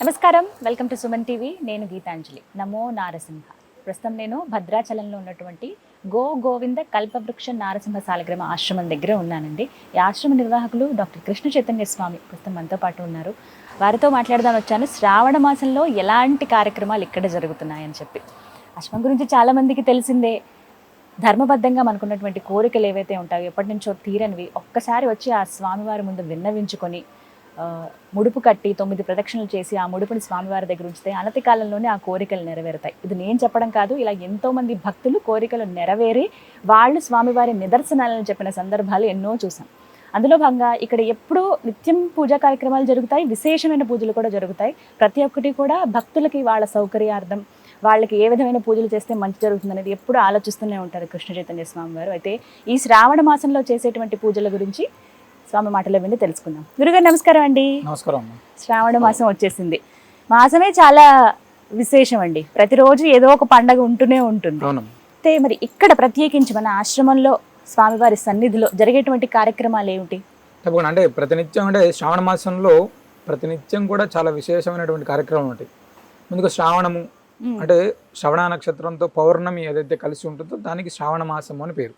నమస్కారం, welcome to Suman TV. నేను గీతాంజలి. నమో నారసింహ. ప్రస్తుతం నేను భద్రాచలంలో ఉన్నటువంటి గోవింద కల్పవృక్ష నారసింహ సాలగ్రామ ఆశ్రమం దగ్గర ఉన్నానండి. ఈ ఆశ్రమ నిర్వాహకులు డాక్టర్ కృష్ణ చైతన్య స్వామి ప్రస్తుతం మనతో పాటు ఉన్నారు. వారితో మాట్లాడదాని వచ్చాను. శ్రావణ మాసంలో ఎలాంటి కార్యక్రమాలు ఇక్కడ జరుగుతున్నాయని చెప్పి. ఆశ్రమం గురించి చాలామందికి తెలిసిందే. ధర్మబద్ధంగా మనకున్నటువంటి కోరికలు ఏవైతే ఉంటాయో ఎప్పటి నుంచో తీరనివి ఒక్కసారి వచ్చి ఆ స్వామివారి ముందు విన్నవించుకొని ముడుపు కట్టి 9 ప్రదక్షిణలు చేసి ఆ ముడుపుని స్వామివారి దగ్గర ఉంచితే అనతి కాలంలోనే ఆ కోరికలు నెరవేరుతాయి. ఇది నేను చెప్పడం కాదు, ఇలా ఎంతోమంది భక్తులు కోరికలు నెరవేరి వాళ్ళు స్వామివారి నిదర్శనాలను చెప్పిన సందర్భాలు ఎన్నో చూసాం. అందులో భాగంగా ఇక్కడ ఎప్పుడూ నిత్యం పూజా కార్యక్రమాలు జరుగుతాయి, విశేషమైన పూజలు కూడా జరుగుతాయి. ప్రతి ఒక్కటి కూడా భక్తులకి వాళ్ళ సౌకర్యార్థం, వాళ్ళకి ఏ విధమైన పూజలు చేస్తే మంచి జరుగుతుంది అనేది ఎప్పుడు ఆలోచిస్తూనే ఉంటారు కృష్ణ చైతన్య స్వామి వారు. అయితే ఈ శ్రావణ మాసంలో చేసేటువంటి పూజల గురించి స్వామి మాటలో విని తెలుసుకుందాం. గురుగారు నమస్కారం అండి. నమస్కారం. శ్రావణ మాసం వచ్చేసింది. మాసమే చాలా విశేషం అండి. ప్రతిరోజు ఏదో ఒక పండగ ఉంటూనే ఉంటుంది. అయితే మరి ఇక్కడ ప్రత్యేకించి మన ఆశ్రమంలో స్వామివారి సన్నిధిలో జరిగేటువంటి కార్యక్రమాలు ఏమిటి? తప్పకుండా. అంటే ప్రతినిత్యం అంటే శ్రావణ మాసంలో ప్రతినిత్యం కూడా చాలా విశేషమైనటువంటి కార్యక్రమం ఉంటాయి. ముందుగా శ్రావణము అంటే శ్రవణ నక్షత్రంతో పౌర్ణమి ఏదైతే కలిసి ఉంటుందో దానికి శ్రావణ మాసము అని పేరు.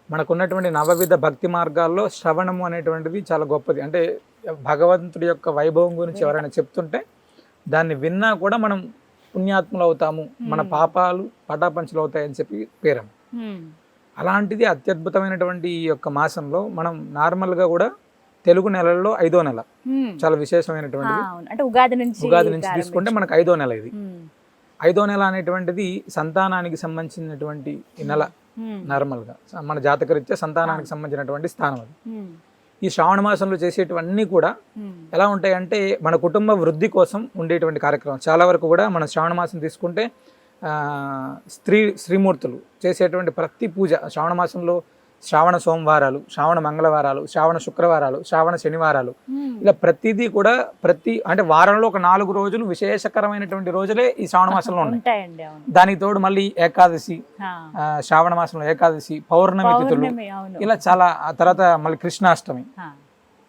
మనకున్నటువంటి నవవిధ భక్తి మార్గాల్లో శ్రవణము అనేటువంటిది చాలా గొప్పది. అంటే భగవంతుడి యొక్క వైభవం గురించి ఎవరైనా చెప్తుంటే దాన్ని విన్నా కూడా మనం పుణ్యాత్ములు అవుతాము, మన పాపాలు పటాపంచలు అవుతాయని చెప్పి పేరం. అలాంటిది అత్యద్భుతమైనటువంటి ఈ యొక్క మాసంలో మనం నార్మల్గా కూడా తెలుగు నెలల్లో 5వ నెల చాలా విశేషమైనటువంటిది. ఉగాది నుంచి తీసుకుంటే మనకు 5వ నెల. ఇది 5వ నెల అనేటువంటిది సంతానానికి సంబంధించినటువంటి నెల. నార్మల్గా మన జాతకరీత్యా సంతానానికి సంబంధించినటువంటి స్థానం అది. ఈ శ్రావణ మాసంలో చేసేటివన్నీ కూడా ఎలా ఉంటాయంటే మన కుటుంబ వృద్ధి కోసం ఉండేటువంటి కార్యక్రమం. చాలా వరకు కూడా మన శ్రావణ మాసం తీసుకుంటే శ్రీమూర్తులు చేసేటువంటి ప్రతి పూజ శ్రావణ మాసంలో శ్రావణ సోమవారాలు, శ్రావణ మంగళవారాలు, శ్రావణ శుక్రవారాలు, శ్రావణ శనివారాలు, ఇలా ప్రతిదీ కూడా అంటే వారంలో ఒక 4 రోజులు విశేషకరమైనటువంటి రోజులే ఈ శ్రావణ మాసంలో ఉన్నాయి. దానికి తోడు మళ్ళీ ఏకాదశి, శ్రావణ మాసంలో ఏకాదశి, పౌర్ణమి తిథులు, ఇలా చాలా. తర్వాత మళ్ళీ కృష్ణాష్టమి,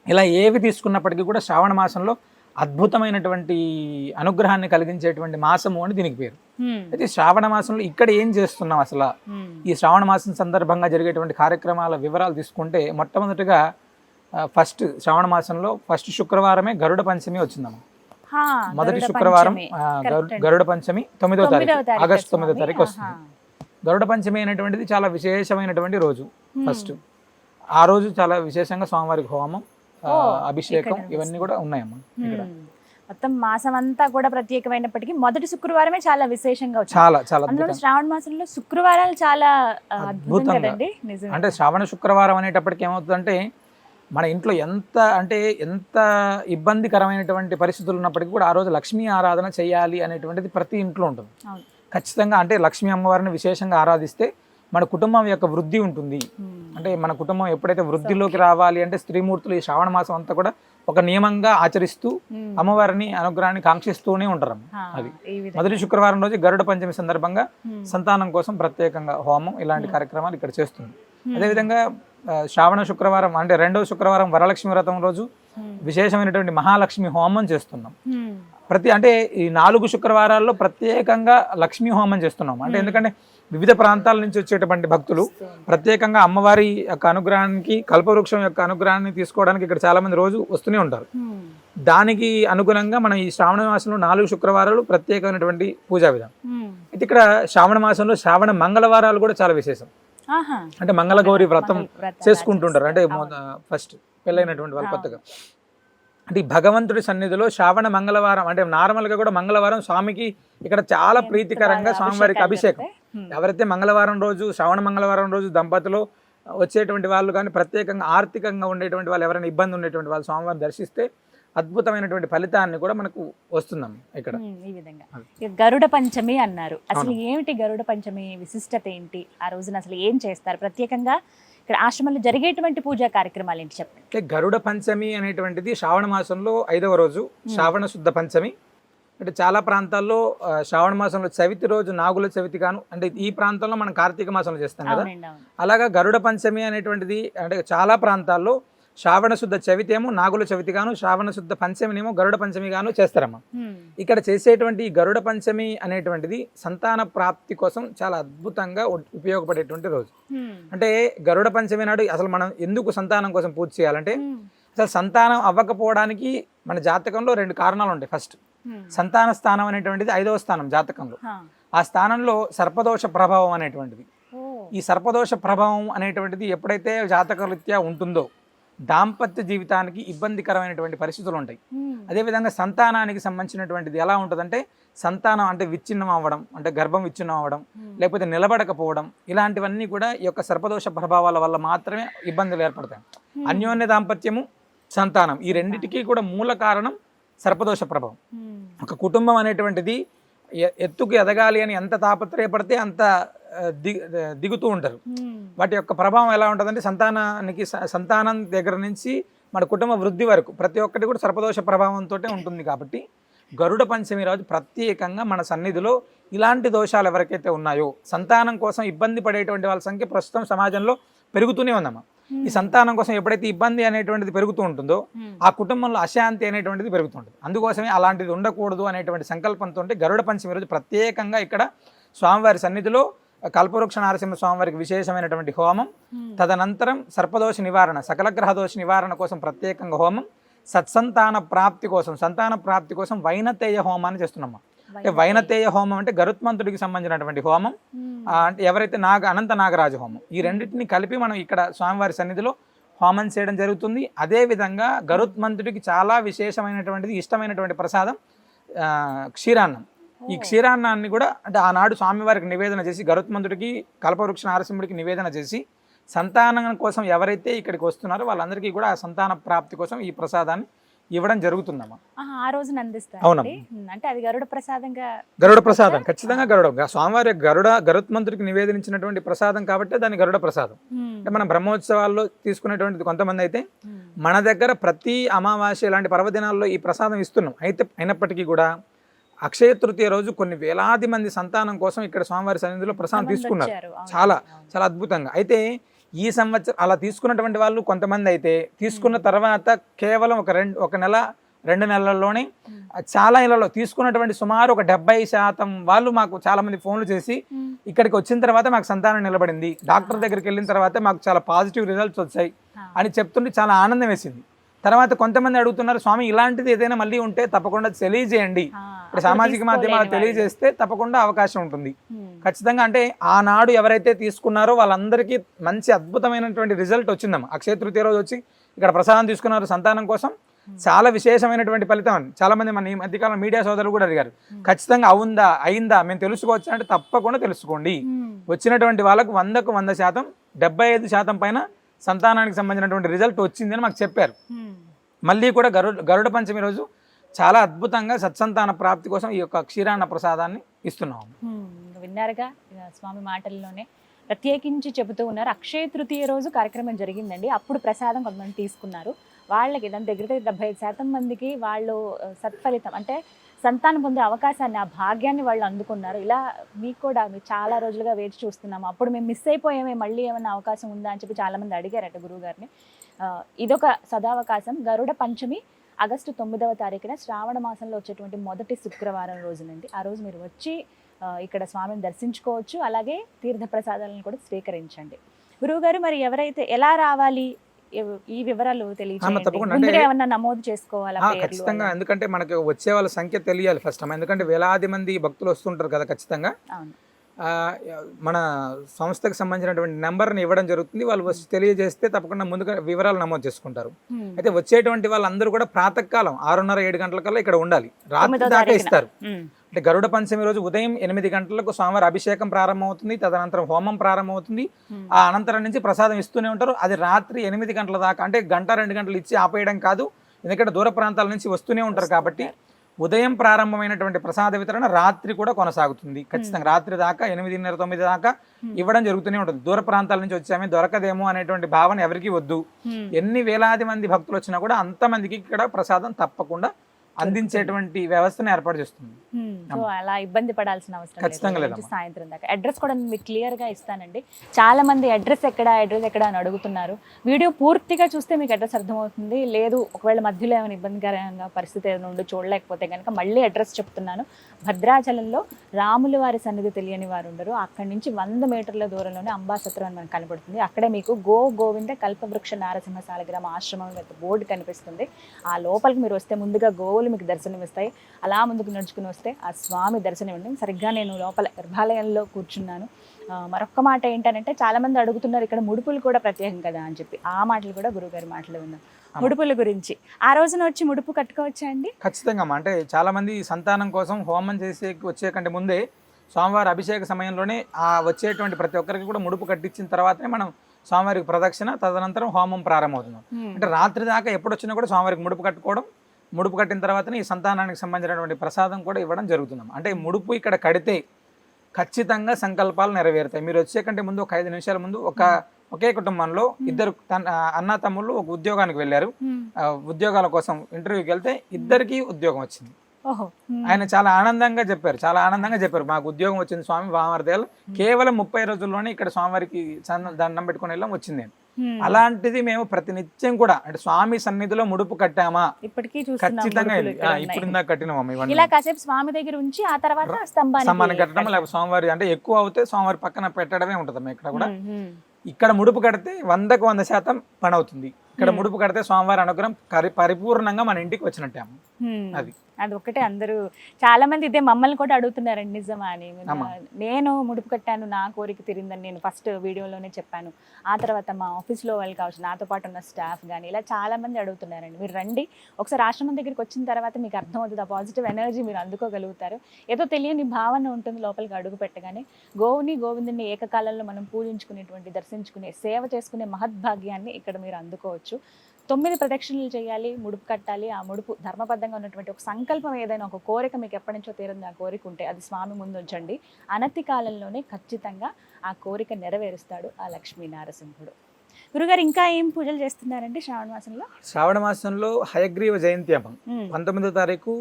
ఇలా ఏవి తీసుకున్నప్పటికీ కూడా శ్రావణ మాసంలో అద్భుతమైనటువంటి అనుగ్రహాన్ని కలిగించేటువంటి మాసము అని దీనికి పేరు. అయితే శ్రావణ మాసంలో ఇక్కడ ఏం చేస్తున్నాం అసలు? ఈ శ్రావణ మాసం సందర్భంగా జరిగేటువంటి కార్యక్రమాల వివరాలు తీసుకుంటే మొట్టమొదటిగా ఫస్ట్ శ్రావణ మాసంలో ఫస్ట్ శుక్రవారమే గరుడ పంచమి వచ్చిందమ్మ. మొదటి శుక్రవారం గరుడ పంచమి 9వ తారీఖు, ఆగస్టు 9వ తారీఖు వస్తుంది. గరుడ పంచమి అనేటువంటిది చాలా విశేషమైనటువంటి రోజు. ఫస్ట్ ఆ రోజు చాలా విశేషంగా స్వామివారికి హోమం, అభిషేకం ఇవన్నీ కూడా ఉన్నాయమ్మా. మొత్తం మాసం అంతా కూడా ప్రత్యేకమైనప్పటికీ మొదటి శుక్రవారమే చాలా విశేషంగా చాలా చాలా శ్రావణ మాసంలో శుక్రవారాలు చాలా అద్భుతంగా. అంటే శ్రావణ శుక్రవారం అనేటప్పటికి ఏమవుతుందంటే మన ఇంట్లో ఎంత ఇబ్బందికరమైనటువంటి పరిస్థితులు ఉన్నప్పటికీ కూడా ఆ రోజు లక్ష్మీ ఆరాధన చేయాలి అనేటువంటిది ప్రతి ఇంట్లో ఉంటుంది ఖచ్చితంగా. అంటే లక్ష్మీ అమ్మవారిని విశేషంగా ఆరాధిస్తే మన కుటుంబం యొక్క వృద్ధి ఉంటుంది. అంటే మన కుటుంబం ఎప్పుడైతే వృద్ధిలోకి రావాలి అంటే స్త్రీమూర్తులు ఈ శ్రావణ మాసం అంతా కూడా ఒక నియమంగా ఆచరిస్తూ అమ్మవారిని అనుగ్రహాన్ని కాంక్షిస్తూనే ఉంటారు. అది మొదటి శుక్రవారం రోజు గరుడ పంచమి సందర్భంగా సంతానం కోసం ప్రత్యేకంగా హోమం ఇలాంటి కార్యక్రమాలు ఇక్కడ చేస్తుంది. అదేవిధంగా శ్రావణ శుక్రవారం అంటే 2వ శుక్రవారం వరలక్ష్మి వ్రతం రోజు విశేషమైనటువంటి మహాలక్ష్మి హోమం చేస్తున్నాం. అంటే ఈ 4 శుక్రవారాల్లో ప్రత్యేకంగా లక్ష్మీ హోమం చేస్తున్నాం. అంటే ఎందుకంటే వివిధ ప్రాంతాల నుంచి వచ్చేటువంటి భక్తులు ప్రత్యేకంగా అమ్మవారి యొక్క అనుగ్రహానికి, కల్పవృక్షం యొక్క అనుగ్రహాన్ని తీసుకోవడానికి ఇక్కడ చాలా మంది రోజు వస్తూనే ఉంటారు. దానికి అనుగుణంగా మనం ఈ శ్రావణ మాసంలో 4 శుక్రవారాలు ప్రత్యేకమైనటువంటి పూజా విధానం. అయితే ఇక్కడ శ్రావణ మాసంలో శ్రావణ మంగళవారాలు కూడా చాలా విశేషం. అంటే మంగళగౌరి వ్రతం చేసుకుంటుంటారు. అంటే ఫస్ట్ పెళ్ళైనటువంటి వాళ్ళు కొత్తగా అంటే భగవంతుడి సన్నిధిలో శ్రావణ మంగళవారం అంటే నార్మల్గా కూడా మంగళవారం స్వామికి ఇక్కడ చాలా ప్రీతికరంగా స్వామివారికి అభిషేకం. ఎవరైతే మంగళవారం రోజు శ్రావణ మంగళవారం రోజు దంపతులు వచ్చేటువంటి వాళ్ళు కానీ ప్రత్యేకంగా ఆర్థికంగా ఉండేటువంటి వాళ్ళు ఎవరైనా ఇబ్బంది ఉండేటువంటి వాళ్ళు స్వామివారిని దర్శిస్తే అద్భుతమైనటువంటి ఫలితాన్ని కూడా మనకు వస్తుందమ్మ. ఇక్కడ ఈ విధంగా గరుడ పంచమి అన్నారు. అసలు ఏమిటి గరుడ పంచమి విశిష్టత ఏంటి? ఆ రోజున అసలు ఏం చేస్తారు? ప్రత్యేకంగా ఇక్కడ ఆశ్రమంలో జరిగేటువంటి పూజా కార్యక్రమాలు ఏంటి చెప్పండి. గరుడ పంచమి అనేటువంటిది శ్రావణ మాసంలో 5వ రోజు, శ్రావణ శుద్ధ పంచమి. అంటే చాలా ప్రాంతాల్లో శ్రావణ మాసంలో చవితి రోజు నాగుల చవితి గాను, అంటే ఈ ప్రాంతంలో మనం కార్తీక మాసంలో చేస్తాం కదా, అలాగా గరుడ పంచమి అనేటువంటిది అంటే చాలా ప్రాంతాల్లో శ్రావణ శుద్ధ చవితి ఏమో నాగుల చవితి గాను, శ్రావణ శుద్ధ పంచమినేమో గరుడ పంచమి గాను చేస్తారమ్మా. ఇక్కడ చేసేటువంటి ఈ గరుడ పంచమి అనేటువంటిది సంతాన ప్రాప్తి కోసం చాలా అద్భుతంగా ఉపయోగపడేటువంటి రోజు. అంటే గరుడ పంచమి నాడు అసలు మనం ఎందుకు సంతానం కోసం పూజ చేయాలంటే, అసలు సంతానం అవ్వకపోవడానికి మన జాతకంలో 2 కారణాలు ఉంటాయి. ఫస్ట్, సంతాన స్థానం అనేటువంటిది 5వ స్థానం జాతకంలో. ఆ స్థానంలో సర్పదోష ప్రభావం అనేటువంటిది. ఈ సర్పదోష ప్రభావం అనేటువంటిది ఎప్పుడైతే జాతకరీత్యా ఉంటుందో దాంపత్య జీవితానికి ఇబ్బందికరమైనటువంటి పరిస్థితులు ఉంటాయి. అదేవిధంగా సంతానానికి సంబంధించినటువంటిది ఎలా ఉంటుందంటే, సంతానం అంటే విచ్ఛిన్నం అవ్వడం, అంటే గర్భం విచ్ఛిన్నం అవ్వడం, లేకపోతే నిలబడకపోవడం, ఇలాంటివన్నీ కూడా ఈ యొక్క సర్పదోష ప్రభావాల వల్ల మాత్రమే ఇబ్బందులు ఏర్పడతాయి. అన్యోన్య దాంపత్యము, సంతానం, ఈ రెండింటికి కూడా మూల కారణం సర్పదోష ప్రభావం. ఒక కుటుంబం అనేటువంటిది ఎత్తుకు ఎదగాలి అని ఎంత తాపత్రయపడితే అంత దిగుతూ ఉంటారు. వాటి యొక్క ప్రభావం ఎలా ఉంటుందంటే, సంతానం దగ్గర నుంచి మన కుటుంబ వృద్ధి వరకు ప్రతి ఒక్కటి కూడా సర్పదోష ప్రభావంతో ఉంటుంది. కాబట్టి గరుడ పంచమి రోజు ప్రత్యేకంగా మన సన్నిధిలో ఇలాంటి దోషాలు ఎవరికైతే ఉన్నాయో, సంతానం కోసం ఇబ్బంది పడేటువంటి వాళ్ళ సంఖ్య ప్రస్తుతం సమాజంలో పెరుగుతూనే ఉందమ్మా. ఈ సంతానం కోసం ఎప్పుడైతే ఇబ్బంది అనేటువంటిది పెరుగుతూ ఉంటుందో ఆ కుటుంబంలో అశాంతి అనేటువంటిది పెరుగుతుంటుంది. అందుకోసమే అలాంటిది ఉండకూడదు అనేటువంటి సంకల్పంతో గరుడ పంచమి రోజు ప్రత్యేకంగా ఇక్కడ స్వామివారి సన్నిధిలో కల్పవృక్ష నారసింహ స్వామివారికి విశేషమైనటువంటి హోమం, తదనంతరం సర్పదోష నివారణ, సకలగ్రహ దోష నివారణ కోసం ప్రత్యేకంగా హోమం, సత్సంతాన ప్రాప్తి కోసం, సంతాన ప్రాప్తి కోసం వైనతేయ హోమాన్ని చేస్తున్నామా. అంటే వైనతేయ హోమం అంటే గరుత్మంతుడికి సంబంధించినటువంటి హోమం, అంటే ఎవరైతే అనంత నాగరాజ హోమం, ఈ రెండింటిని కలిపి మనం ఇక్కడ స్వామివారి సన్నిధిలో హోమం చేయడం జరుగుతుంది. అదేవిధంగా గరుత్మంతుడికి చాలా విశేషమైనటువంటిది, ఇష్టమైనటువంటి ప్రసాదం క్షీరాన్నం. ఈ క్షీరాన్నాన్ని కూడా అంటే ఆనాడు స్వామివారికి నివేదన చేసి, గరుత్మంతుడికి కల్పవృక్ష నారసింహుడికి నివేదన చేసి, సంతానం కోసం ఎవరైతే ఇక్కడికి వస్తున్నారో వాళ్ళందరికీ కూడా ఆ సంతాన ప్రాప్తి కోసం ఈ ప్రసాదాన్ని ఇవ్వడం జరుగుతుందమ్మా. ఆ రోజున అందిస్తారు. అవునమ్మా. అంటే అది గరుడ ప్రసాదంగా, గరుడ ప్రసాదం ఖచ్చితంగా స్వామివారి గరుత్మంతుడికి నివేదించినటువంటి ప్రసాదం కాబట్టి దాని గరుడ ప్రసాదం. అంటే మనం బ్రహ్మోత్సవాల్లో తీసుకునేటువంటిది కొంతమంది అయితే మన దగ్గర ప్రతి అమావాస్య ఇలాంటి పర్వదినాల్లో ఈ ప్రసాదం ఇస్తున్నాం. అయినప్పటికీ కూడా అక్షయ తృతీయ రోజు కొన్ని వేలాది మంది సంతానం కోసం ఇక్కడ స్వామివారి సన్నిధిలో ప్రసాదం తీసుకున్నారు. చాలా చాలా అద్భుతంగా. అయితే ఈ సంవత్సరం అలా తీసుకున్నటువంటి వాళ్ళు కొంతమంది అయితే తీసుకున్న తర్వాత కేవలం ఒక నెల 2 నెలల్లోనే చాలా ఇళ్లలో తీసుకున్నటువంటి సుమారు ఒక 70% వాళ్ళు మాకు చాలా మంది ఫోన్లు చేసి, ఇక్కడికి వచ్చిన తర్వాత మాకు సంతానం నిలబడింది, డాక్టర్ దగ్గరికి వెళ్ళిన తర్వాత మాకు చాలా పాజిటివ్ రిజల్ట్స్ వచ్చాయి అని చెప్తుంటే చాలా ఆనందం వేసింది. తర్వాత కొంతమంది అడుగుతున్నారు, స్వామి ఇలాంటిది ఏదైనా మళ్ళీ ఉంటే తప్పకుండా తెలియజేయండి. ఇప్పుడు సామాజిక మాధ్యమాలు తెలియజేస్తే తప్పకుండా అవకాశం ఉంటుంది ఖచ్చితంగా. అంటే ఆనాడు ఎవరైతే తీసుకున్నారో వాళ్ళందరికీ మంచి అద్భుతమైనటువంటి రిజల్ట్ వచ్చిందమ్మా. అక్షయ తృతీయ రోజు వచ్చి ఇక్కడ ప్రసాదం తీసుకున్నారు సంతానం కోసం, చాలా విశేషమైనటువంటి ఫలితం అని చాలా మంది మన ఈ మధ్యకాలం మీడియా సోదరులు కూడా అడిగారు. ఖచ్చితంగా అయిందా మేము తెలుసుకోవచ్చు అంటే తప్పకుండా తెలుసుకోండి. వచ్చినటువంటి వాళ్ళకు 100కు 100%, 75% పైన సంతానానికి సంబంధించినటువంటి రిజల్ట్ వచ్చింది అని మాకు చెప్పారు. మళ్ళీ కూడా గరుడ పంచమి రోజు చాలా అద్భుతంగా సత్సంతాన ప్రాప్తి కోసం ఈ యొక్క క్షీరాన్న ప్రసాదాన్ని ఇస్తున్నాము. విన్నారుగా స్వామి మాటల్లోనే ప్రత్యేకించి చెబుతూ ఉన్నారు. అక్షయ తృతీయ రోజు కార్యక్రమం జరిగిందండి. అప్పుడు ప్రసాదం కొంతమంది తీసుకున్నారు. వాళ్ళకి దాని దగ్గర 75% మందికి వాళ్ళు సత్ఫలితం అంటే సంతానం పొందే అవకాశాన్ని, ఆ భాగ్యాన్ని వాళ్ళు అందుకున్నారు. ఇలా మీకు కూడా మీరు చాలా రోజులుగా వేచి చూస్తున్నాము, అప్పుడు మేము మిస్ అయిపోయామే, మళ్ళీ ఏమైనా అవకాశం ఉందా అని చెప్పి చాలామంది అడిగారట గురువుగారిని. ఇదొక సదావకాశం. గరుడ పంచమి ఆగస్టు 9వ తారీఖున శ్రావణ మాసంలో వచ్చేటువంటి మొదటి శుక్రవారం రోజునండి. ఆ రోజు మీరు వచ్చి ఇక్కడ స్వామిని దర్శించుకోవచ్చు. అలాగే తీర్థ ప్రసాదాలను కూడా స్వీకరించండి. గురువుగారు, మరి ఎవరైతే ఎలా రావాలి ఈ వివరాలు తెలియజేయండి. ఏమన్నా నమోదు చేసుకోవాలా? ఖచ్చితంగా, ఎందుకంటే మనకు వచ్చే వాళ్ళ సంఖ్య తెలియాలి ఫస్ట్. ఎందుకంటే వేలాది మంది భక్తులు వస్తుంటారు కదా. ఖచ్చితంగా మన సంస్థకు సంబంధించినటువంటి నెంబర్ని ఇవ్వడం జరుగుతుంది. వాళ్ళు వచ్చి తెలియజేస్తే తప్పకుండా ముందుగా వివరాలు నమోదు చేసుకుంటారు. అయితే వచ్చేటువంటి వాళ్ళందరూ కూడా ప్రాతకాలం 6:30-7 గంటలకల్లా ఇక్కడ ఉండాలి. రాత్రి దాకా ఇస్తారు. అంటే గరుడ పంచమి రోజు ఉదయం 8 గంటలకు స్వామివారి అభిషేకం ప్రారంభమవుతుంది. తదనంతరం హోమం ప్రారంభమవుతుంది. ఆ అనంతరం నుంచి ప్రసాదం ఇస్తూనే ఉంటారు. అది రాత్రి 8 గంటల దాకా, అంటే 1-2 గంటలు ఇచ్చి ఆపేయడం కాదు. ఎందుకంటే దూర ప్రాంతాల నుంచి వస్తూనే ఉంటారు కాబట్టి ఉదయం ప్రారంభమైనటువంటి ప్రసాద వితరణ రాత్రి కూడా కొనసాగుతుంది. ఖచ్చితంగా రాత్రి దాకా 8:30-9 దాకా ఇవ్వడం జరుగుతూనే ఉంటుంది. దూర ప్రాంతాల నుంచి వచ్చామే దొరకదేమో అనేటువంటి భావన ఎవరికి వద్దు. ఎన్ని వేలాది మంది భక్తులు వచ్చినా కూడా అంతమందికి ఇక్కడ ప్రసాదం తప్పకుండా అందించేటువంటి వ్యవస్థను ఏర్పాటు చేస్తుంది. సో అలా ఇబ్బంది పడాల్సిన అవసరం ఖచ్చితంగా లేదు. లేదమ్మా. సాయంత్రం దాకా అడ్రస్ కూడా మీకు క్లియర్ గా ఇస్తానండి. చాలా మంది అడ్రస్ ఎక్కడ అని అడుగుతున్నారు. వీడియో పూర్తిగా చూస్తే మీకు అడ్రస్ అర్థమవుతుంది. లేదు ఒకవేళ మధ్యలో ఏమైనా ఇబ్బందికరంగా పరిస్థితి ఏమైనా ఉండి చూడలేకపోతే కనుక మళ్ళీ అడ్రస్ చెప్తున్నాను. భద్రాచలంలో రాముల వారి సన్నిధి తెలియని వారు ఉండరు. అక్కడి నుంచి 100 మీటర్ల దూరంలోనే అంబాసత్రం అని మనకు కనపడుతుంది. అక్కడే మీకు గోవింద కల్పవృక్ష నారసింహ సాలగ్రామ ఆశ్రమం బోర్డు కనిపిస్తుంది. ఆ లోపలికి మీరు వస్తే ముందుగా గోవులు మీకు దర్శనమిస్తాయి. అలా ముందుకు నడుచుకుని వస్తే ఆ స్వామి దర్శనం ఇవ్వండి. సరిగ్గా నేను లోపల గర్భాలయంలో కూర్చున్నాను. మరొక్క మాట ఏంటంటే చాలా మంది అడుగుతున్నారు ఇక్కడ ముడుపులు కూడా ప్రత్యేకం కదా అని చెప్పి. ఆ మాటలు కూడా గురువుగారి మాటలు విన్నాం. ముడుపుల గురించి ఆ రోజున వచ్చి ముడుపు కట్టుకోవచ్చా అండి? ఖచ్చితంగా. అంటే చాలా మంది సంతానం కోసం హోమం వచ్చే కంటే ముందే స్వామివారి అభిషేక సమయంలోనే ఆ వచ్చేటువంటి ప్రతి ఒక్కరికి కూడా ముడుపు కట్టించిన తర్వాతనే మనం స్వామివారికి ప్రదక్షిణ, తదనంతరం హోమం ప్రారంభమవుతుంది. అంటే రాత్రి దాకా ఎప్పుడు వచ్చినా కూడా స్వామివారికి ముడుపు కట్టుకోవడం, ముడుపు కట్టిన తర్వాతనే ఈ సంతానానికి సంబంధించినటువంటి ప్రసాదం కూడా ఇవ్వడం జరుగుతుంది. అంటే ముడుపు ఇక్కడ కడితే ఖచ్చితంగా సంకల్పాలు నెరవేరుతాయి. మీరు వచ్చే కంటే ముందు ఒక 5 నిమిషాల ముందు ఒకే కుటుంబంలో ఇద్దరు అన్న తమ్ముళ్ళు ఒక ఉద్యోగానికి వెళ్ళారు. ఉద్యోగాల కోసం ఇంటర్వ్యూకి వెళ్తే ఇద్దరికి ఉద్యోగం వచ్చింది. ఆయన చాలా ఆనందంగా చెప్పారు మాకు ఉద్యోగం వచ్చింది స్వామి వామర్దేలు కేవలం 30 రోజుల్లోనే ఇక్కడ స్వామివారికి దండం పెట్టుకుని వెళ్ళాం వచ్చింది. అలాంటిది మేము ప్రతినిత్యం కూడా అంటే స్వామి సన్నిధిలో ముడుపు కట్టామా ఇప్పటికీ ఖచ్చితంగా ఇప్పుడు ఇందాక కట్టినామా ఇలా కాసేపు స్వామి దగ్గర ఉంచి ఆ తర్వాత స్తంభాన్ని కట్టడం, లేకపోతే స్వామివారి అంటే ఎక్కువ అవుతే స్వామివారి పక్కన పెట్టడమే ఉంటుంది. ఇక్కడ కూడా ఇక్కడ ముడుపు కడితే 100కు 100% పని అవుతుంది. ఇక్కడ ముడుపు కడితే స్వామివారి అనుగ్రహం పరిపూర్ణంగా మన ఇంటికి వచ్చినట్టే. అది ఒక్కటే అందరూ చాలా మంది ఇదే మమ్మల్ని కూడా అడుగుతున్నారండి నిజమా అని. నేను ముడుపు కట్టాను, నా కోరిక తీరిందని నేను ఫస్ట్ వీడియోలోనే చెప్పాను. ఆ తర్వాత మా ఆఫీస్లో వాళ్ళు కావచ్చు, నాతో పాటు ఉన్న స్టాఫ్ కానీ ఇలా చాలా మంది అడుగుతున్నారండి. మీరు రండి ఒకసారి ఆశ్రమం దగ్గరికి వచ్చిన తర్వాత మీకు అర్థమవుతుంది. ఆ పాజిటివ్ ఎనర్జీ మీరు అందుకోగలుగుతారు. ఏదో తెలియని భావన ఉంటుంది లోపలికి అడుగు పెట్టగానే. గోవిందుని ఏకకాలంలో మనం పూజించుకునేటువంటి, దర్శించుకునే, సేవ చేసుకునే మహద్భాగ్యాన్ని ఇక్కడ మీరు అందుకోవచ్చు. 9 ప్రదక్షిణలు చేయాలి, ముడుపు కట్టాలి. ఆ ముడుపు ధర్మబద్ధంగా ఉన్నటువంటి ఒక సంకల్పం ఏదైనా ఒక కోరిక మీకు ఎప్పటి నుంచో తీరింది ఆ కోరిక ఉంటే అది స్వామి ముందు ఉంచండి. అనతి కాలంలోనే ఖచ్చితంగా ఆ కోరిక నెరవేరుస్తాడు ఆ లక్ష్మీ నారసింహుడు. గురుగారు ఇంకా ఏం పూజలు చేస్తున్నారండి శ్రావణ మాసంలో? శ్రావణ మాసంలో హయగ్రీవ జయంతి అమ్మ 19వ తారీఖు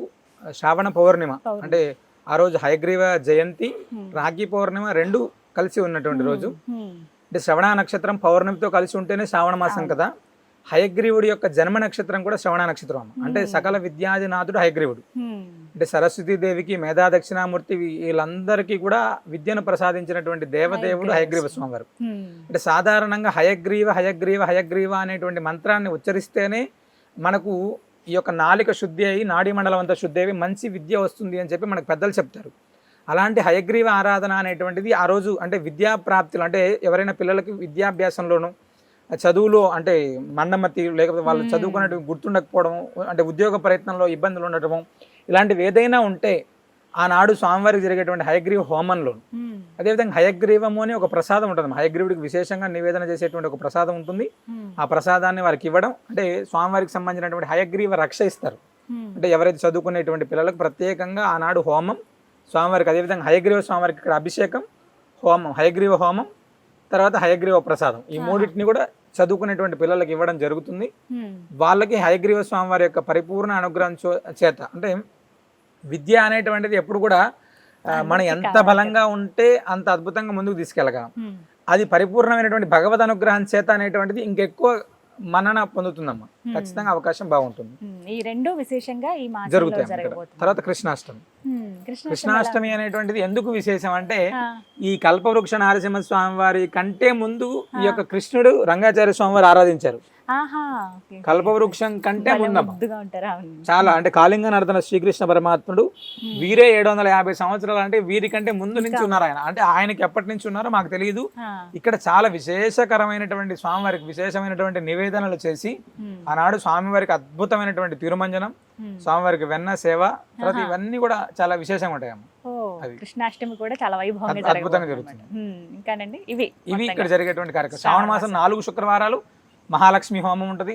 శ్రావణ పౌర్ణిమ. అంటే ఆ రోజు హయగ్రీవ జయంతి, రాఖీ పౌర్ణిమ 2 కలిసి ఉన్నటువంటి రోజు. అంటే శ్రవణ నక్షత్రం పౌర్ణమితో కలిసి ఉంటేనే శ్రావణ మాసం కదా. హయగ్రీవుడి యొక్క జన్మ నక్షత్రం కూడా శ్రవణ నక్షత్రం. అంటే సకల విద్యాధినాథుడు హయగ్రీవుడు. అంటే సరస్వతీదేవికి, మేధా దక్షిణామూర్తి వీళ్ళందరికీ కూడా విద్యను ప్రసాదించినటువంటి దేవదేవుడు హయగ్రీవ స్వామివారు. అంటే సాధారణంగా హయగ్రీవ హయగ్రీవ హయగ్రీవ అనేటువంటి మంత్రాన్ని ఉచ్చరిస్తేనే మనకు ఈ యొక్క నాలిక శుద్ధి అయ్యి నాడీ మండలం అంతా శుద్ధి అయ్యి మంచి విద్య వస్తుంది అని చెప్పి మనకు పెద్దలు చెప్తారు. అలాంటి హయగ్రీవ ఆరాధన అనేటువంటిది ఆ రోజు అంటే విద్యా ప్రాప్తులు, అంటే ఎవరైనా పిల్లలకి విద్యాభ్యాసంలోనూ చదువులో అంటే మందమతి, లేకపోతే వాళ్ళు చదువుకున్నట్టు గుర్తుండకపోవడం, అంటే ఉద్యోగ ప్రయత్నంలో ఇబ్బందులు ఉండటము, ఇలాంటివి ఏదైనా ఉంటే ఆనాడు స్వామివారికి జరిగేటువంటి హయగ్రీవ హోమంలో, అదేవిధంగా హయగ్రీవము అని ఒక ప్రసాదం ఉంటుంది. హయగ్రీవుడికి విశేషంగా నివేదన చేసేటువంటి ఒక ప్రసాదం ఉంటుంది. ఆ ప్రసాదాన్ని వారికి ఇవ్వడం, అంటే స్వామివారికి సంబంధించినటువంటి హయగ్రీవ రక్ష ఇస్తారు. అంటే ఎవరైతే చదువుకునేటువంటి పిల్లలకు ప్రత్యేకంగా ఆనాడు హోమం స్వామివారికి, అదేవిధంగా హయగ్రీవ స్వామివారికి ఇక్కడ అభిషేకం, హోమం, హయగ్రీవ హోమం, తర్వాత హయగ్రీవ ప్రసాదం, ఈ మూడింటిని కూడా చదువుకునేటువంటి పిల్లలకి ఇవ్వడం జరుగుతుంది. వాళ్ళకి హయగ్రీవ స్వామివారి యొక్క పరిపూర్ణ అనుగ్రహం చేత, అంటే విద్య అనేటువంటిది ఎప్పుడు కూడా మనం ఎంత బలంగా ఉంటే అంత అద్భుతంగా ముందుకు తీసుకెళ్ళగలం. అది పరిపూర్ణమైనటువంటి భగవద్ అనుగ్రహం చేత అనేటువంటిది ఇంకెక్కువ మన్నన పొందుతుందమ్మా. ఖచ్చితంగా అవకాశం బాగుంటుంది. ఈ రెండు విశేషంగా ఈ జరుగుతాయి. తర్వాత కృష్ణాష్టమి. కృష్ణాష్టమి అనేటువంటిది ఎందుకు విశేషం అంటే ఈ కల్పవృక్ష నారసింహ స్వామి వారి కంటే ముందు ఈ యొక్క కృష్ణుడు రంగాచార్య స్వామి వారు ఆరాధించారు. కల్పవృక్షం కంటే ముందమ్మా చాలా, అంటే కాళింగ నర్తన శ్రీకృష్ణ పరమాత్ముడు వీరే 750 సంవత్సరాలు, అంటే వీరికంటే ముందు నుంచి ఉన్నారు ఆయన. అంటే ఆయనకి ఎప్పటి నుంచి ఉన్నారో మాకు తెలియదు. ఇక్కడ చాలా విశేషకరమైనటువంటి స్వామివారికి విశేషమైనటువంటి నివేదనలు చేసి ఆనాడు స్వామివారికి అద్భుతమైనటువంటి తిరుమంజనం, స్వామివారికి వెన్న సేవ, తర్వాత ఇవన్నీ కూడా చాలా విశేషంగా ఉంటాయమ్మ. కృష్ణాష్టమి కూడా చాలా వైభవంగా అద్భుతంగా జరుగుతుంది. ఇంకానండి ఇవి ఇక్కడ జరిగేటువంటి కార్యక్రమం. శ్రావణ మాసం 4 శుక్రవారాలు మహాలక్ష్మి హోమం ఉంటుంది.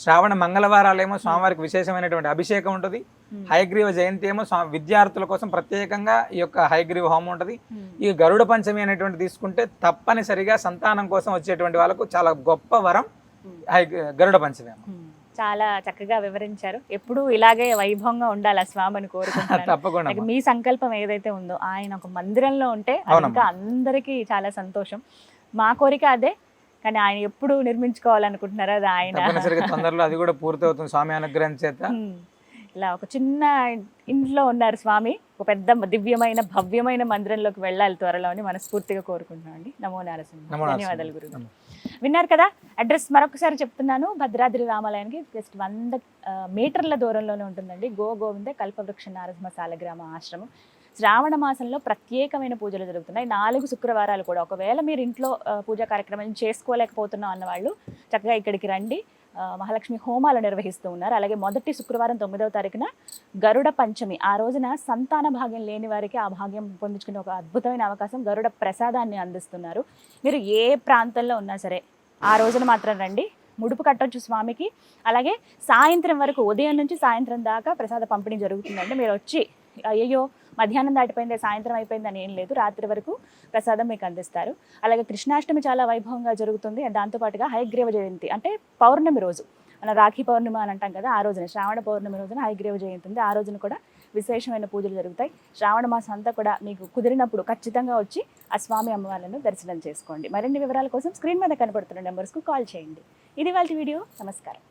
శ్రావణ మంగళవారాలేమో స్వామివారికి విశేషమైనటువంటి అభిషేకం ఉంటుంది. హయగ్రీవ జయంతి ఏమో విద్యార్థుల కోసం ప్రత్యేకంగా ఈ యొక్క హయగ్రీవ హోమం ఉంటుంది. ఈ గరుడ పంచమి అనేటువంటి తీసుకుంటే తప్పనిసరిగా సంతానం కోసం వచ్చేటువంటి వాళ్ళకు చాలా గొప్ప వరం గరుడ పంచమి. చాలా చక్కగా వివరించారు. ఎప్పుడూ ఇలాగే వైభవంగా ఉండాలి ఆ స్వామిని కోరుకుంటున్నాను. తప్పకుండా అలాగే మీ సంకల్పం ఏదైతే ఉందో ఆయన ఒక మందిరంలో ఉంటే అది అవునమ్మా. ఇంకా అందరికీ చాలా సంతోషం. మా కోరిక అదే, కానీ ఆయన ఎప్పుడు నిర్మించుకోవాలనుకుంటున్నారో అది ఆయన. తప్పనిసరిగా తొందరలో అది కూడా పూర్తవుతుంది స్వామి అనుగ్రహం చేత. ఇలా ఒక చిన్న ఇంట్లో ఉన్నారు స్వామి, ఒక పెద్ద దివ్యమైన భవ్యమైన మందిరంలోకి వెళ్ళాలి త్వరలో అని మనస్ఫూర్తిగా కోరుకుంటున్నాం అండి. నమో నారసింహ. నమో నారసింహ. ధన్యవాదాలు గురువు. విన్నారు కదా, అడ్రస్ మరొకసారి చెప్తున్నాను. భద్రాద్రి రామాలయానికి జస్ట్ 100 మీటర్ల దూరంలోనే ఉంటుందండి. గోవింద కల్పవృక్ష నారసింహ సాలగ్రామ ఆశ్రమం. శ్రావణ మాసంలో ప్రత్యేకమైన పూజలు జరుగుతున్నాయి. 4 శుక్రవారాలు కూడా. ఒకవేళ మీరు ఇంట్లో పూజా కార్యక్రమం చేసుకోలేకపోతున్నాం అన్న వాళ్ళు చక్కగా ఇక్కడికి రండి. మహాలక్ష్మి హోమాలు నిర్వహిస్తూ ఉన్నారు. అలాగే మొదటి శుక్రవారం 9వ తారీఖున గరుడ పంచమి. ఆ రోజున సంతాన భాగ్యం లేని వారికి ఆ భాగ్యం పొందించుకునే ఒక అద్భుతమైన అవకాశం, గరుడ ప్రసాదాన్ని అందిస్తున్నారు. మీరు ఏ ప్రాంతంలో ఉన్నా సరే ఆ రోజున మాత్రం రండి, ముడుపు కట్టొచ్చు స్వామికి. అలాగే సాయంత్రం వరకు, ఉదయం నుంచి సాయంత్రం దాకా ప్రసాద పంపిణీ జరుగుతుందండి. మీరు వచ్చి అయ్యో మధ్యాహ్నం దాటిపోయింది సాయంత్రం అయిపోయింది అని ఏం లేదు, రాత్రి వరకు ప్రసాదం మీకు అందిస్తారు. అలాగే కృష్ణాష్టమి చాలా వైభవంగా జరుగుతుంది. దాంతోపాటుగా హయగ్రీవ జయంతి అంటే పౌర్ణమి రోజు, మన రాఖీ పౌర్ణిమ అని అంటాం కదా, ఆ రోజున శ్రావణ పౌర్ణమి రోజున హయగ్రీవ జయంతి ఉంది. ఆ రోజున కూడా విశేషమైన పూజలు జరుగుతాయి. శ్రావణ మాసం అంతా కూడా మీకు కుదిరినప్పుడు ఖచ్చితంగా వచ్చి ఆ స్వామి అమ్మవార్లను దర్శనం చేసుకోండి. మరిన్ని వివరాల కోసం స్క్రీన్ మీద కనపడుతున్న నెంబర్స్కు కాల్ చేయండి. ఇది వాళ్ళ వీడియో. నమస్కారం.